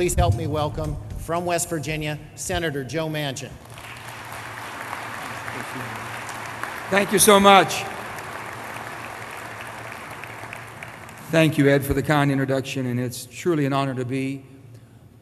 please help me welcome from West Virginia, Senator Joe Manchin. Thank you so much. Thank you, Ed, for the kind introduction, and it's truly an honor to be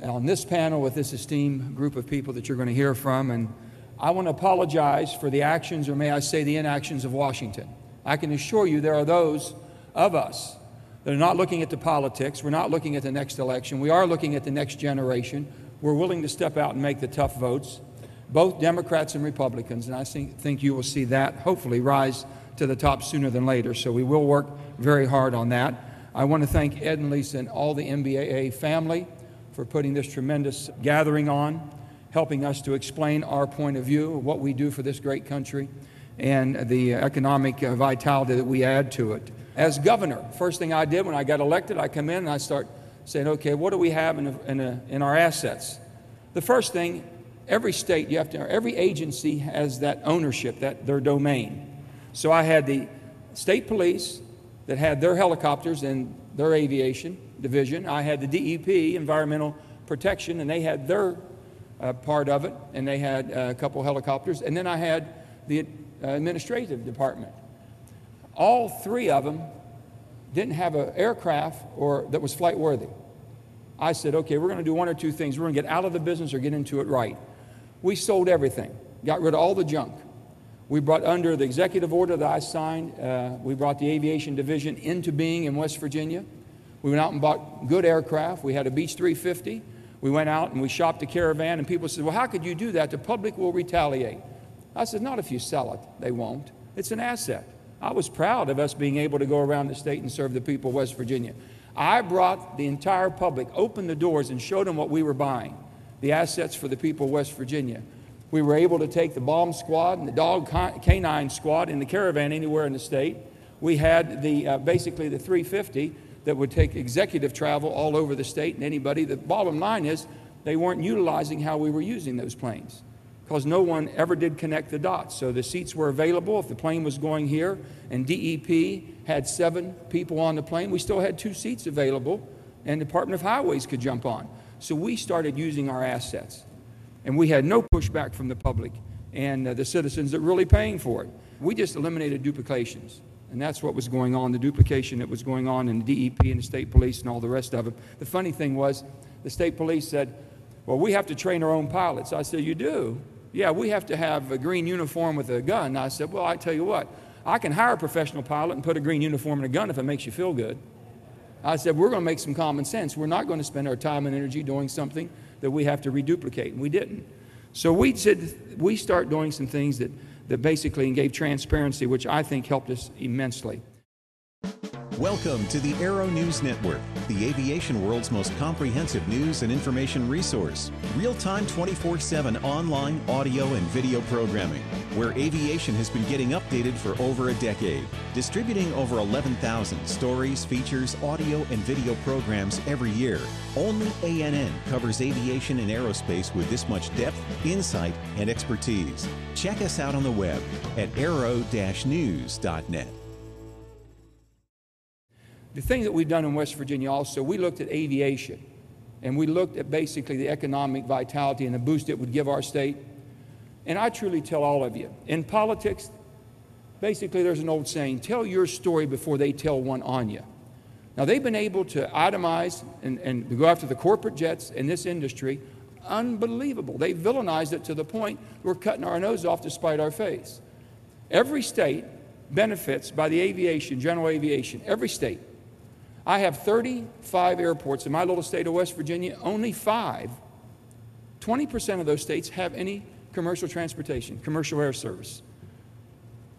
on this panel with this esteemed group of people that you're going to hear from. And I want to apologize for the actions, or may I say the inactions, of Washington. I can assure you there are those of us that are not looking at the politics. We're not looking at the next election. We are looking at the next generation. We're willing to step out and make the tough votes, both Democrats and Republicans, and I think you will see that hopefully rise to the top sooner than later. So we will work very hard on that. I want to thank Ed and Lisa and all the NBAA family for putting this tremendous gathering on, helping us to explain our point of view, what we do for this great country, and the economic vitality that we add to it. As governor, first thing I did when I got elected, I come in and I start saying, okay, what do we have in our assets? The first thing, every state, every agency has that ownership, their domain. So I had the state police that had their helicopters and their aviation division. I had the DEP, Environmental Protection, and they had their part of it, and they had a couple helicopters. And then I had the administrative department. All three of them didn't have an aircraft that was flight worthy. I said, okay, we're going to do one or two things. We're going to get out of the business or get into it right. We sold everything, got rid of all the junk. We brought, under the executive order that I signed, we brought the aviation division into being in West Virginia. We went out and bought good aircraft. We had a Beech 350. We went out and we shopped a Caravan, and people said, well, how could you do that? The public will retaliate. I said, not if you sell it. They won't. It's an asset. I was proud of us being able to go around the state and serve the people of West Virginia. I brought the entire public, opened the doors, and showed them what we were buying, the assets for the people of West Virginia. We were able to take the bomb squad and the dog canine squad in the Caravan anywhere in the state. We had basically the 350 that would take executive travel all over the state and anybody. The bottom line is they weren't utilizing how we were using those planes because no one ever did connect the dots. So the seats were available if the plane was going here, and DEP had 7 people on the plane. We still had 2 seats available, and the Department of Highways could jump on. So we started using our assets. And we had no pushback from the public and the citizens that were really paying for it. We just eliminated duplications, and that's what was going on, the duplication that was going on in the DEP and the state police and all the rest of it. The funny thing was, the state police said, well, we have to train our own pilots. I said, you do? Yeah, we have to have a green uniform with a gun. I said, well, I tell you what, I can hire a professional pilot and put a green uniform and a gun if it makes you feel good. I said, we're going to make some common sense. We're not going to spend our time and energy doing something that we have to reduplicate, and we didn't. So we said we start doing some things that basically gave transparency, which I think helped us immensely. Welcome to the Aero-News Network, the aviation world's most comprehensive news and information resource. Real-time 24/7 online audio and video programming, where aviation has been getting updated for over a decade. Distributing over 11,000 stories, features, audio, and video programs every year. Only ANN covers aviation and aerospace with this much depth, insight, and expertise. Check us out on the web at aero-news.net. The thing that we've done in West Virginia also, we looked at aviation, and we looked at basically the economic vitality and the boost it would give our state. And I truly tell all of you, in politics, basically there's an old saying, tell your story before they tell one on you. Now they've been able to itemize and go after the corporate jets in this industry. Unbelievable. They villainized it to the point we're cutting our nose off to spite our face. Every state benefits by the aviation, general aviation, every state. I have 35 airports in my little state of West Virginia, only 5. 20% of those states have any commercial transportation, commercial air service.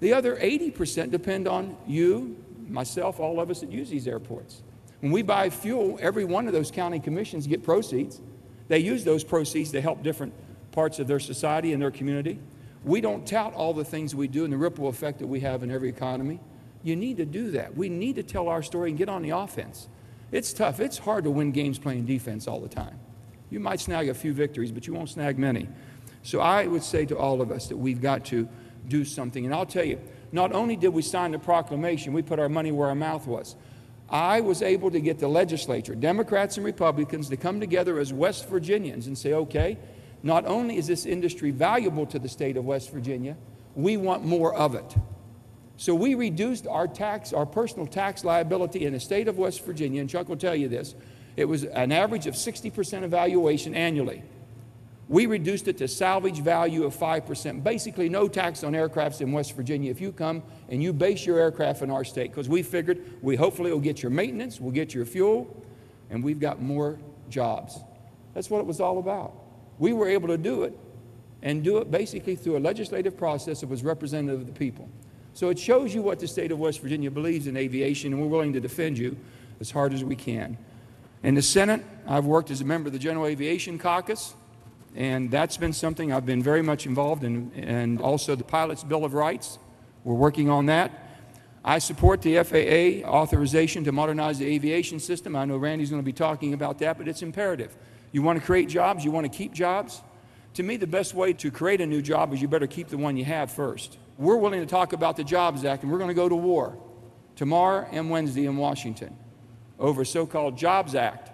The other 80% depend on you, myself, all of us that use these airports. When we buy fuel, every one of those county commissions get proceeds. They use those proceeds to help different parts of their society and their community. We don't tout all the things we do and the ripple effect that we have in every economy. You need to do that. We need to tell our story and get on the offense. It's tough. It's hard to win games playing defense all the time. You might snag a few victories, but you won't snag many. So I would say to all of us that we've got to do something. And I'll tell you, not only did we sign the proclamation, we put our money where our mouth was. I was able to get the legislature, Democrats and Republicans, to come together as West Virginians and say, okay, not only is this industry valuable to the state of West Virginia, we want more of it. So we reduced our personal tax liability in the state of West Virginia, and Chuck will tell you this, it was an average of 60% evaluation annually. We reduced it to salvage value of 5%, basically no tax on aircrafts in West Virginia if you come and you base your aircraft in our state, because we figured we hopefully will get your maintenance, we'll get your fuel, and we've got more jobs. That's what it was all about. We were able to do it, and do it basically through a legislative process that was representative of the people. So it shows you what the state of West Virginia believes in aviation, and we're willing to defend you as hard as we can. In the Senate, I've worked as a member of the General Aviation Caucus, and that's been something I've been very much involved in, and also the Pilot's Bill of Rights. We're working on that. I support the FAA authorization to modernize the aviation system. I know Randy's going to be talking about that, but it's imperative. You want to create jobs, you want to keep jobs. To me, the best way to create a new job is you better keep the one you have first. We're willing to talk about the Jobs Act, and we're going to go to war tomorrow and Wednesday in Washington over a so-called Jobs Act.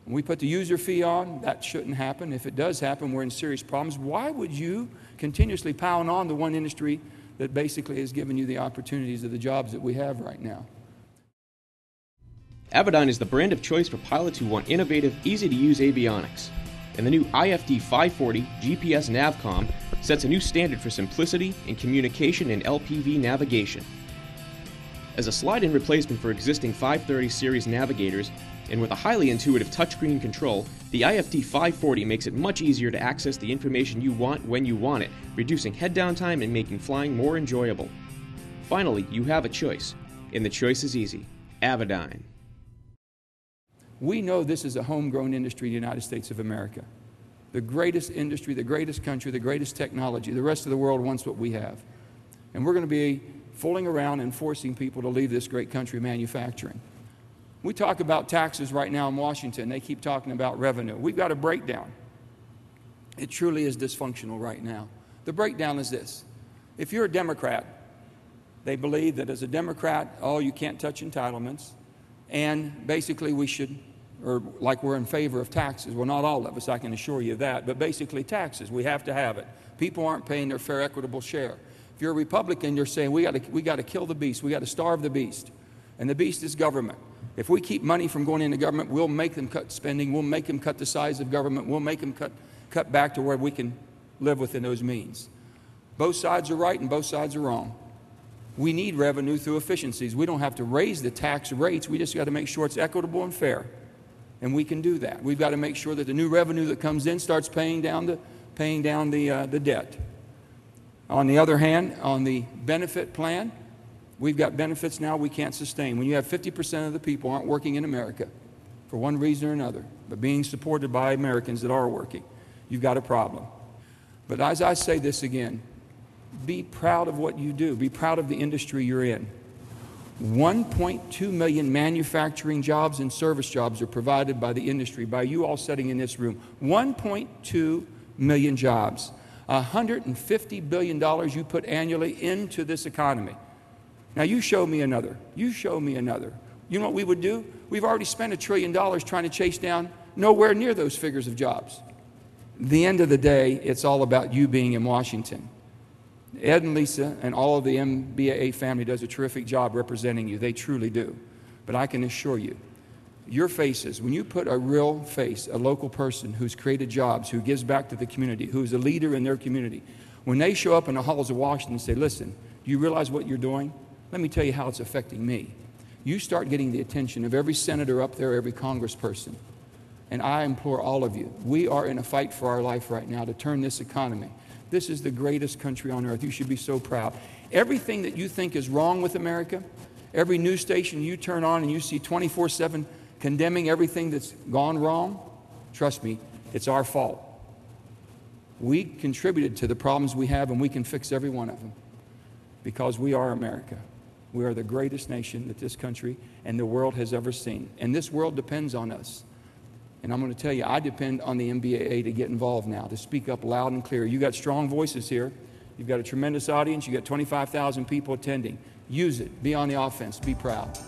When we put the user fee on, that shouldn't happen. If it does happen, we're in serious problems. Why would you continuously pound on the one industry that basically has given you the opportunities of the jobs that we have right now? Avidyne is the brand of choice for pilots who want innovative, easy-to-use avionics. And the new IFD 540 GPS Navcom sets a new standard for simplicity in communication and LPV navigation. As a slide-in replacement for existing 530 series navigators, and with a highly intuitive touchscreen control, the IFD 540 makes it much easier to access the information you want when you want it, reducing head-down time and making flying more enjoyable. Finally, you have a choice, and the choice is easy. Avidyne. We know this is a homegrown industry in the United States of America. The greatest industry, the greatest country, the greatest technology. The rest of the world wants what we have. And we're going to be fooling around and forcing people to leave this great country manufacturing. We talk about taxes right now in Washington. They keep talking about revenue. We've got a breakdown. It truly is dysfunctional right now. The breakdown is this. If you're a Democrat, they believe that as a Democrat, oh, you can't touch entitlements, and basically we should, or like we're in favor of taxes. Well, not all of us, I can assure you of that, but basically taxes, we have to have it. People aren't paying their fair, equitable share. If you're a Republican, you're saying we got to kill the beast, we got to starve the beast, and the beast is government. If we keep money from going into government, we'll make them cut spending, we'll make them cut the size of government, we'll make them cut back to where we can live within those means. Both sides are right and both sides are wrong. We need revenue through efficiencies. We don't have to raise the tax rates, we just got to make sure it's equitable and fair. And we can do that. We've got to make sure that the new revenue that comes in starts paying down the debt. On the other hand, on the benefit plan, we've got benefits now we can't sustain. When you have 50% of the people aren't working in America for one reason or another, but being supported by Americans that are working, you've got a problem. But as I say this again, be proud of what you do. Be proud of the industry you're in. 1.2 million manufacturing jobs and service jobs are provided by the industry, by you all sitting in this room. 1.2 million jobs. $150 billion you put annually into this economy. Now you show me another. You show me another. You know what we would do? We've already spent $1 trillion trying to chase down nowhere near those figures of jobs. At the end of the day, it's all about you being in Washington. Ed and Lisa and all of the NBAA family does a terrific job representing you. They truly do. But I can assure you, your faces, when you put a real face, a local person who's created jobs, who gives back to the community, who's a leader in their community, when they show up in the halls of Washington and say, listen, do you realize what you're doing? Let me tell you how it's affecting me. You start getting the attention of every senator up there, every congressperson. And I implore all of you, we are in a fight for our life right now to turn this economy. This is the greatest country on earth. You should be so proud. Everything that you think is wrong with America, every news station you turn on and you see 24/7 condemning everything that's gone wrong, trust me, it's our fault. We contributed to the problems we have, and we can fix every one of them because we are America. We are the greatest nation that this country and the world has ever seen. And this world depends on us. And I'm going to tell you, I depend on the NBAA to get involved now, to speak up loud and clear. You got strong voices here. You've got a tremendous audience. You've got 25,000 people attending. Use it. Be on the offense. Be proud.